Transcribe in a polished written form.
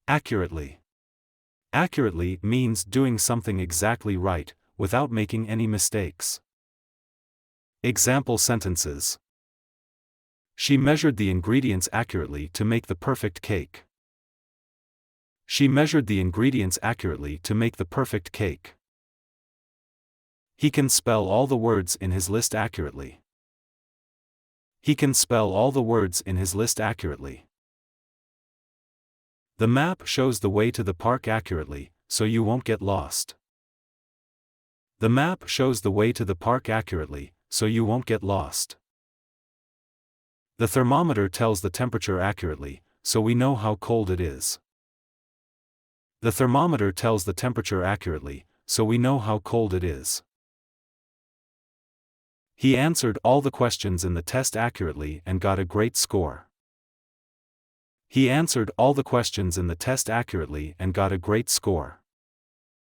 Accurately. Accurately means doing something exactly right, without making any mistakes. Example sentences. She measured the ingredients accurately to make the perfect cake. She measured the ingredients accurately to make the perfect cake. He can spell all the words in his list accurately. He can spell all the words in his list accurately. The map shows the way to the park accurately, so you won't get lost. The map shows the way to the park accurately, so you won't get lost. The thermometer tells the temperature accurately, so we know how cold it is. The thermometer tells the temperature accurately, so we know how cold it is. He answered all the questions in the test accurately and got a great score. He answered all the questions in the test accurately and got a great score.